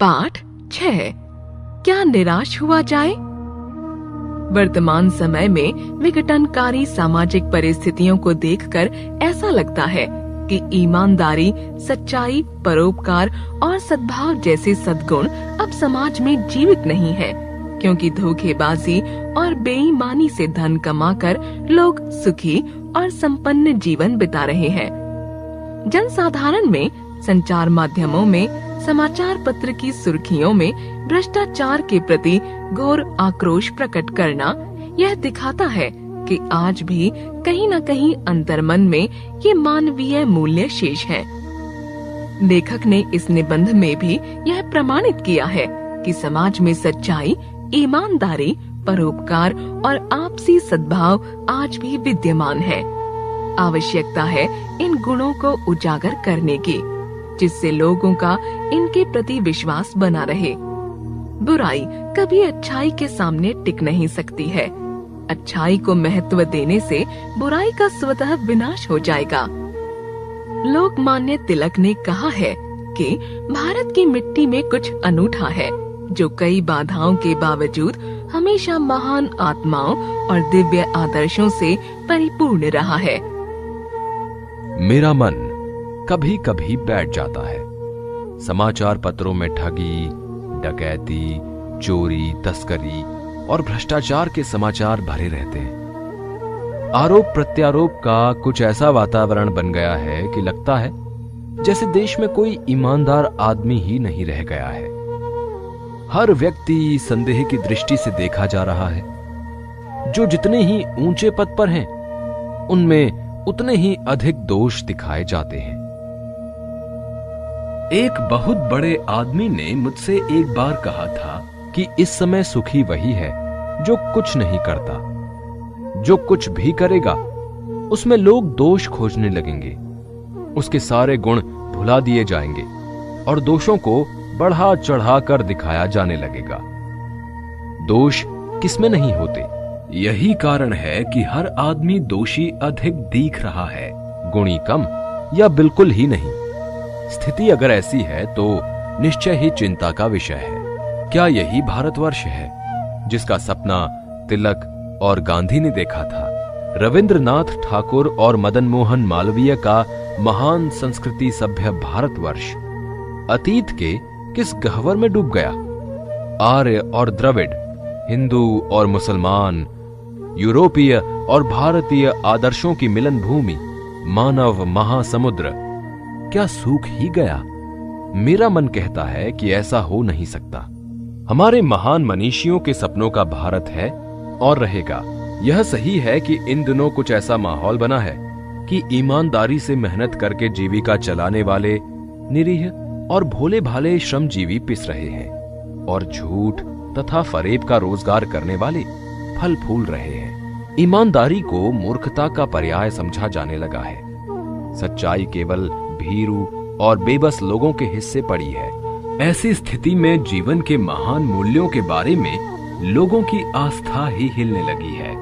पाठ 6। क्या निराश हुआ जाए? वर्तमान समय में विघटनकारी सामाजिक परिस्थितियों को देखकर ऐसा लगता है कि ईमानदारी, सच्चाई, परोपकार और सद्भाव जैसे सद्गुण अब समाज में जीवित नहीं है, क्योंकि धोखेबाजी और बेईमानी से धन कमाकर लोग सुखी और संपन्न जीवन बिता रहे हैं। जनसाधारण में, संचार माध्यमों में, समाचार पत्र की सुर्खियों में भ्रष्टाचार के प्रति घोर आक्रोश प्रकट करना यह दिखाता है कि आज भी कहीं न कहीं अंतर्मन में ये मानवीय मूल्य शेष है। लेखक ने इस निबंध में भी यह प्रमाणित किया है कि समाज में सच्चाई, ईमानदारी, परोपकार और आपसी सद्भाव आज भी विद्यमान है। आवश्यकता है इन गुणों को उजागर करने की, जिससे लोगों का इनके प्रति विश्वास बना रहे। बुराई कभी अच्छाई के सामने टिक नहीं सकती है। अच्छाई को महत्व देने से बुराई का स्वतः विनाश हो जाएगा। लोकमान्य तिलक ने कहा है कि भारत की मिट्टी में कुछ अनूठा है, जो कई बाधाओं के बावजूद हमेशा महान आत्माओं और दिव्य आदर्शों से परिपूर्ण रहा है। मेरा मन कभी कभी बैठ जाता है। समाचार पत्रों में ठगी, डकैती, चोरी, तस्करी और भ्रष्टाचार के समाचार भरे रहते हैं। आरोप प्रत्यारोप का कुछ ऐसा वातावरण बन गया है कि लगता है जैसे देश में कोई ईमानदार आदमी ही नहीं रह गया है। हर व्यक्ति संदेह की दृष्टि से देखा जा रहा है। जो जितने ही ऊंचे पद पर हैं, उनमें उतने ही अधिक दोष दिखाए जाते हैं। एक बहुत बड़े आदमी ने मुझसे एक बार कहा था कि इस समय सुखी वही है जो कुछ नहीं करता। जो कुछ भी करेगा उसमें लोग दोष खोजने लगेंगे, उसके सारे गुण भुला दिए जाएंगे और दोषों को बढ़ा चढ़ा कर दिखाया जाने लगेगा। दोष किसमें नहीं होते। यही कारण है कि हर आदमी दोषी अधिक दिख रहा है, गुणी कम या बिल्कुल ही नहीं। स्थिति अगर ऐसी है तो निश्चय ही चिंता का विषय है। क्या यही भारतवर्ष है जिसका सपना तिलक और गांधी ने देखा था? रविंद्रनाथ ठाकुर और मदन मोहन मालवीय का महान संस्कृति सभ्य भारतवर्ष अतीत के किस गह्वर में डूब गया? आर्य और द्रविड़, हिंदू और मुसलमान, यूरोपीय और भारतीय आदर्शों की मिलन भूमि, मानव महासमुद्र क्या सूख ही गया? मेरा मन कहता है कि ऐसा हो नहीं सकता। हमारे महान मनीषियों के सपनों का भारत है और रहेगा। यह सही है कि इन दिनों कुछ ऐसा माहौल बना है कि ईमानदारी से मेहनत करके जीविका चलाने वाले निरीह और भोले भाले श्रमजीवी पिस रहे हैं और झूठ तथा फरेब का रोजगार करने वाले फल फूल रहे हैं। ईमानदारी को मूर्खता का पर्याय समझा जाने लगा है। सच्चाई केवल भीरू और बेबस लोगों के हिस्से पड़ी है। ऐसी स्थिति में जीवन के महान मूल्यों के बारे में लोगों की आस्था ही हिलने लगी है।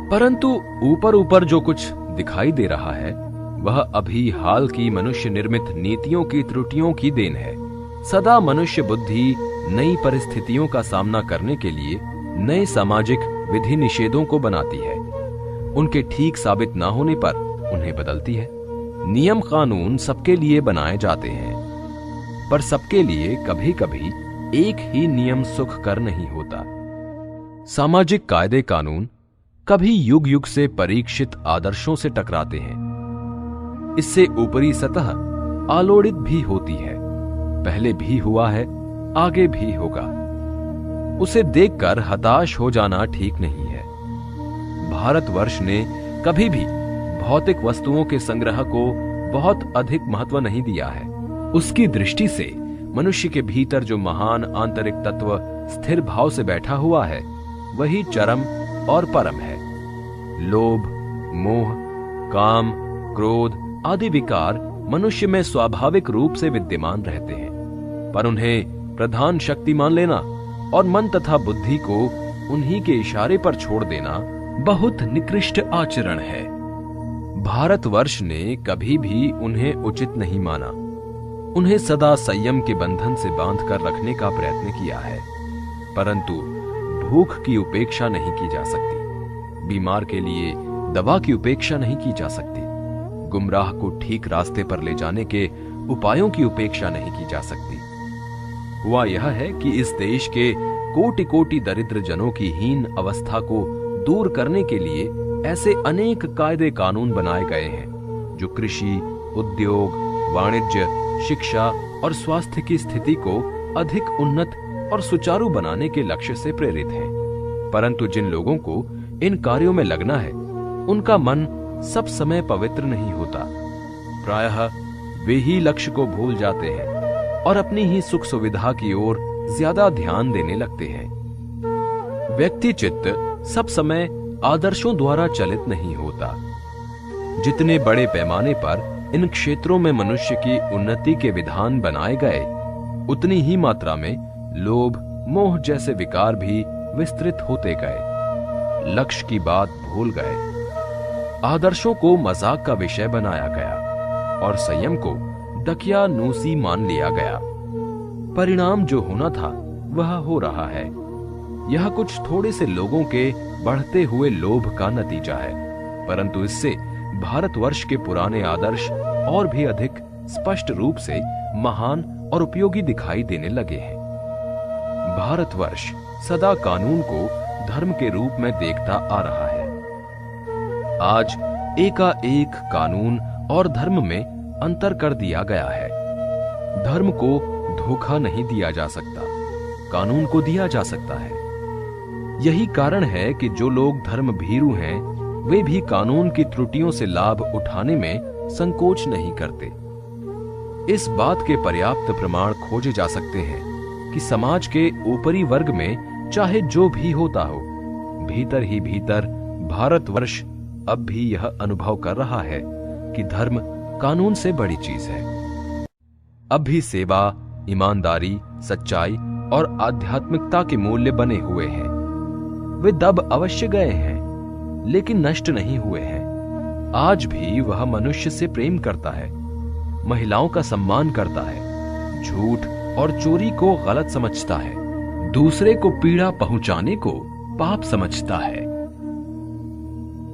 परंतु ऊपर ऊपर जो कुछ दिखाई दे रहा है वह अभी हाल की मनुष्य निर्मित नीतियों की त्रुटियों की देन है। सदा मनुष्य बुद्धि नई परिस्थितियों का सामना करने के लिए नए सामाजिक विधि निषेधों को बनाती है। उनके ठीक साबित न होने पर उन्हें बदलती है। नियम कानून सबके लिए बनाए जाते हैं, पर सबके लिए कभी कभी एक ही नियम सुख कर नहीं होता। सामाजिक कायदे कानून कभी युग युग से परीक्षित आदर्शों से टकराते हैं। इससे ऊपरी सतह आलोड़ित भी होती है। पहले भी हुआ है, आगे भी होगा। उसे देखकर हताश हो जाना ठीक नहीं है। भारतवर्ष ने कभी भी भौतिक वस्तुओं के संग्रह को बहुत अधिक महत्व नहीं दिया है। उसकी दृष्टि से मनुष्य के भीतर जो महान आंतरिक तत्व स्थिर भाव से बैठा हुआ है वही चरम और परम है। लोभ, मोह, काम, क्रोध आदि विकार मनुष्य में स्वाभाविक रूप से विद्यमान रहते हैं, पर उन्हें प्रधान शक्ति मान लेना और मन तथा बुद्धि को उन्हीं के इशारे पर छोड़ देना बहुत निकृष्ट आचरण है। भारतवर्ष ने कभी भी उन्हें उचित नहीं माना। उन्हें सदा संयम के बंधन से बांधकर रखने का प्रयत्न किया है, परंतु भूख की उपेक्षा नहीं की जा सकती, बीमार के लिए दवा की उपेक्षा नहीं की जा सकती, गुमराह को ठीक रास्ते पर ले जाने के उपायों की उपेक्षा नहीं की जा सकती। हुआ यह है कि इस देश के कोटि कोटि दरिद्र जनों की हीन अवस्था को दूर करने के लिए ऐसे अनेक कायदे कानून बनाए गए हैं जो कृषि, उद्योग, वाणिज्य, शिक्षा और स्वास्थ्य की स्थिति को अधिक उन्नत और सुचारू बनाने के लक्ष्य से प्रेरित हैं। परंतु जिन लोगों को इन कार्यों में लगना है, उनका मन सब समय पवित्र नहीं होता। प्रायः वे ही लक्ष्य को भूल जाते हैं और अपनी ही सुख सुविधा की ओर ज्यादा ध्यान देने लगते हैं। व्यक्ति चित्त सब समय आदर्शों द्वारा चलित नहीं होता। जितने बड़े पैमाने पर इन क्षेत्रों में मनुष्य की उन्नति के विधान बनाए गए, उतनी ही मात्रा में लोभ, मोह जैसे विकार भी विस्तृत होते गए। लक्ष्य की बात भूल गए, आदर्शों को मजाक का विषय बनाया गया और संयम को दकियानूसी मान लिया गया। परिणाम जो होना था वह हो रहा है। यह कुछ थोड़े से लोगों के बढ़ते हुए लोभ का नतीजा है, परंतु इससे भारतवर्ष के पुराने आदर्श और भी अधिक स्पष्ट रूप से महान और उपयोगी दिखाई देने लगे हैं। भारतवर्ष सदा कानून को धर्म के रूप में देखता आ रहा है। आज एकाएक कानून और धर्म में अंतर कर दिया गया है। धर्म को धोखा नहीं दिया जा सकता, कानून को दिया जा सकता है। यही कारण है कि जो लोग धर्म भीरू हैं, वे भी कानून की त्रुटियों से लाभ उठाने में संकोच नहीं करते। इस बात के पर्याप्त प्रमाण खोजे जा सकते हैं कि समाज के ऊपरी वर्ग में चाहे जो भी होता हो, भीतर ही भीतर भारतवर्ष अब भी यह अनुभव कर रहा है कि धर्म कानून से बड़ी चीज है। अब भी सेवा, ईमानदारी, सच्चाई और आध्यात्मिकता के मूल्य बने हुए हैं। वे दब अवश्य गए हैं, लेकिन नष्ट नहीं हुए हैं। आज भी वह मनुष्य से प्रेम करता है, महिलाओं का सम्मान करता है, झूठ और चोरी को गलत समझता है, दूसरे को पीड़ा पहुंचाने को पाप समझता है।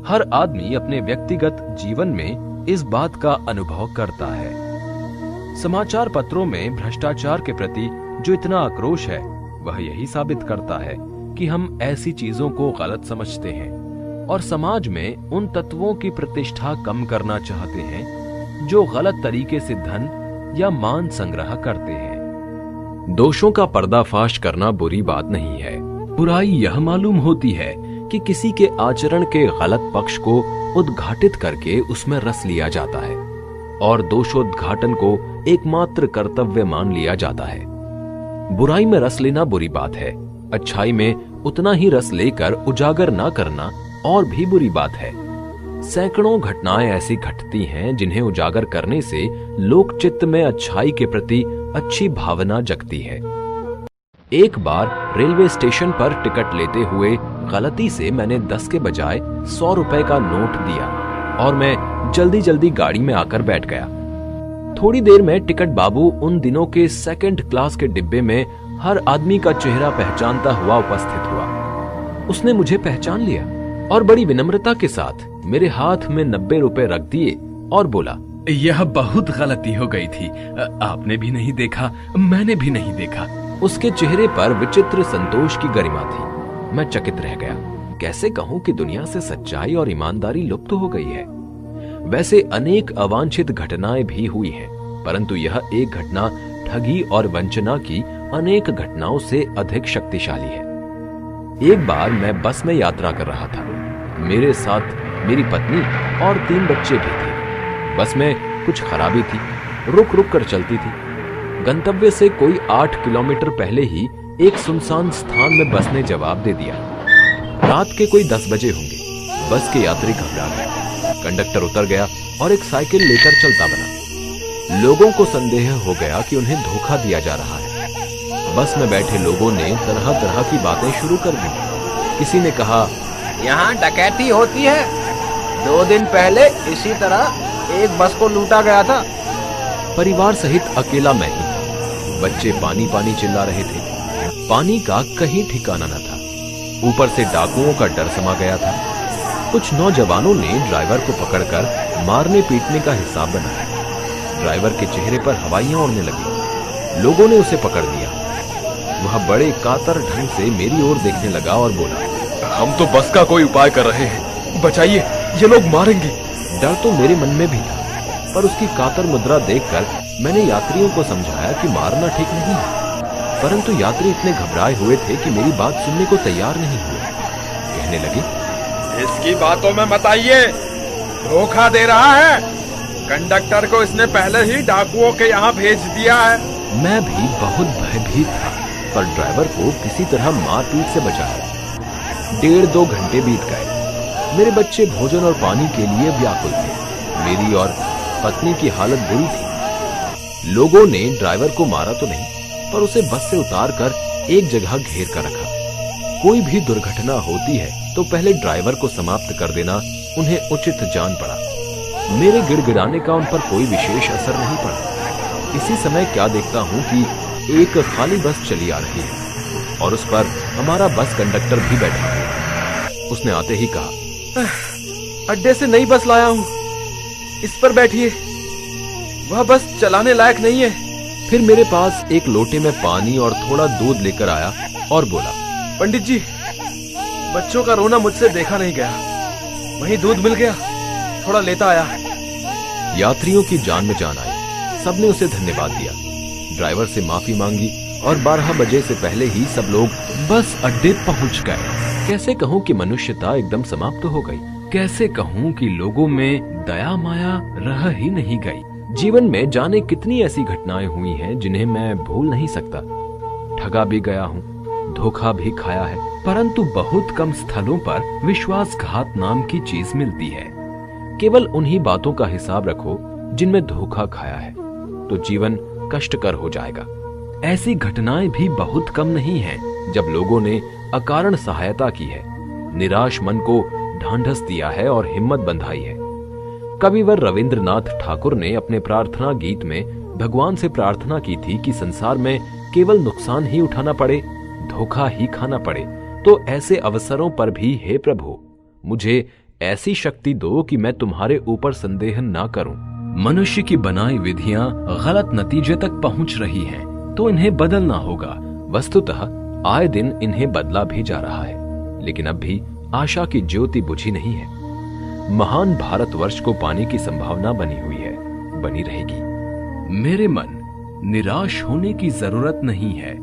हर आदमी अपने व्यक्तिगत जीवन में इस बात का अनुभव करता है। समाचार पत्रों में भ्रष्टाचार के प्रति जो इतना आक्रोश है, वह यही साबित करता है कि हम ऐसी चीजों को गलत समझते हैं और समाज में उन तत्वों की प्रतिष्ठा कम करना चाहते हैं जो गलत तरीके से धन या मान संग्रह करते हैं। दोषों का पर्दाफाश करना बुरी बात नहीं है। बुराई यह मालूम होती है कि किसी के आचरण के गलत पक्ष को उद्घाटित करके उसमें रस लिया जाता है और दोषोद्घाटन को एकमात्र कर्तव्य मान लिया जाता है। बुराई में रस लेना बुरी बात है, अच्छाई में उतना ही रस लेकर उजागर ना करना और भी बुरी बात है। सैकड़ों घटनाएं ऐसी घटती हैं जिन्हें उजागर करने से लोक चित्त में अच्छाई के प्रति अच्छी भावना जगती है। एक बार रेलवे स्टेशन पर टिकट लेते हुए गलती से मैंने 10 के बजाय 100 रुपए का नोट दिया और मैं जल्दी जल्दी गाड़ी में आकर बैठ गया। थोड़ी देर में टिकट बाबू उन दिनों के सेकंड क्लास के डिब्बे में हर आदमी का चेहरा पहचानता हुआ उपस्थित हुआ। उसने मुझे पहचान लिया और बड़ी विनम्रता के साथ मेरे हाथ में 90 रुपए रख दिए और बोला, यह बहुत गलती हो गई थी, आपने भी नहीं देखा, मैंने भी नहीं देखा। उसके चेहरे पर विचित्र संतोष की गरिमा थी। मैं चकित रह गया। कैसे कहूं कि दुनिया से सच्चाई और ईमानदारी लुप्त हो गई है। वैसे अनेक अवांछित घटनाएं भी हुई हैं, परंतु यह एक घटना ठगी और वंचना की अनेक घटनाओं से अधिक शक्तिशाली है। एक बार मैं बस में यात्रा कर रहा था। मेरे साथ मेरी पत्नी और 3 बच्चे भी थे। बस में कुछ खराबी थी, रुक रुक कर चलती थी। गंतव्य से कोई 8 किलोमीटर पहले ही एक सुनसान स्थान में बस ने जवाब दे दिया। रात के कोई 10 बजे होंगे। बस के यात्री घबरा गए। कंडक्टर उतर गया और एक साइकिल लेकर चलता बना। लोगों को संदेह हो गया कि उन्हें धोखा दिया जा रहा है। बस में बैठे लोगों ने तरह तरह की बातें शुरू कर दी। किसी ने कहा, यहाँ डकैती होती है, 2 दिन पहले इसी तरह एक बस को लूटा गया था। परिवार सहित अकेला मैं ही था। बच्चे पानी पानी चिल्ला रहे थे। पानी का कहीं ठिकाना न था। ऊपर से डाकुओं का डर समा गया था। कुछ नौजवानों ने ड्राइवर को पकड़कर मारने पीटने का हिसाब बनाया। ड्राइवर के चेहरे पर हवाइयां उड़ने लगी। लोगों ने उसे पकड़ लिया। वह बड़े कातर ढंग से मेरी ओर देखने लगा और बोला, हम तो बस का कोई उपाय कर रहे हैं, बचाइए, ये लोग मारेंगे। डर तो मेरे मन में भी था, पर उसकी कातर मुद्रा देखकर मैंने यात्रियों को समझाया कि मारना ठीक नहीं है। परंतु यात्री इतने घबराए हुए थे कि मेरी बात सुनने को तैयार नहीं हुए। कहने लगे, इसकी बातों में मत आइए, धोखा दे रहा है। कंडक्टर को इसने पहले ही डाकुओं के यहाँ भेज दिया है। मैं भी बहुत भयभीत था, पर ड्राइवर को किसी तरह मारपीट से बचाया। 1.5-2 घंटे बीत गए। मेरे बच्चे भोजन और पानी के लिए व्याकुल थे। मेरी और पत्नी की हालत बुरी थी। लोगों ने ड्राइवर को मारा तो नहीं, पर उसे बस से उतारकर एक जगह घेर कर रखा। कोई भी दुर्घटना होती है तो पहले ड्राइवर को समाप्त कर देना उन्हें उचित जान पड़ा। मेरे गिड़गिड़ाने का उन पर कोई विशेष असर नहीं पड़ा। इसी समय क्या देखता हूं कि एक खाली बस चली आ रही है और उस पर हमारा बस कंडक्टर भी बैठा है। उसने आते ही कहा, अड्डे से नई बस लाया हूँ, इस पर बैठिए, वह बस चलाने लायक नहीं है। फिर मेरे पास एक लोटे में पानी और थोड़ा दूध लेकर आया और बोला, पंडित जी, बच्चों का रोना मुझसे देखा नहीं गया, वहीं दूध मिल गया, थोड़ा लेता आया। यात्रियों की जान में जान आई। सबने उसे धन्यवाद दिया, ड्राइवर से माफी मांगी और 12 बजे से पहले ही सब लोग बस अड्डे पहुंच गए। कैसे कहूं कि मनुष्यता एकदम समाप्त हो गई। कैसे कहूं कि लोगों में दया माया रह ही नहीं गई। जीवन में जाने कितनी ऐसी घटनाएं हुई हैं जिन्हें मैं भूल नहीं सकता। ठगा भी गया हूं, धोखा भी खाया है, परंतु बहुत कम स्थलों पर विश्वासघात नाम की चीज मिलती है। केवल उन्हीं बातों का हिसाब रखो जिनमें धोखा खाया है, तो जीवन कष्टकर हो जाएगा। ऐसी घटनाएं भी बहुत कम नहीं हैं जब लोगों ने अकारण सहायता की है, निराश मन को ढांढस दिया है और हिम्मत बंधाई है। कविवर रविंद्रनाथ ठाकुर ने अपने प्रार्थना गीत में भगवान से प्रार्थना की थी कि संसार में केवल नुकसान ही उठाना पड़े, धोखा ही खाना पड़े, तो ऐसे अवसरों पर भी हे प्रभु, मुझे ऐसी शक्ति दो कि मैं तुम्हारे ऊपर संदेह ना करूं। मनुष्य की बनाई विधियां गलत नतीजे तक पहुंच रही हैं, तो इन्हें बदलना होगा। वस्तुतः आए दिन इन्हें बदला भी जा रहा है, लेकिन अब भी आशा की ज्योति बुझी नहीं है। महान भारतवर्ष को पाने की संभावना बनी हुई है, बनी रहेगी। मेरे मन, निराश होने की जरूरत नहीं है।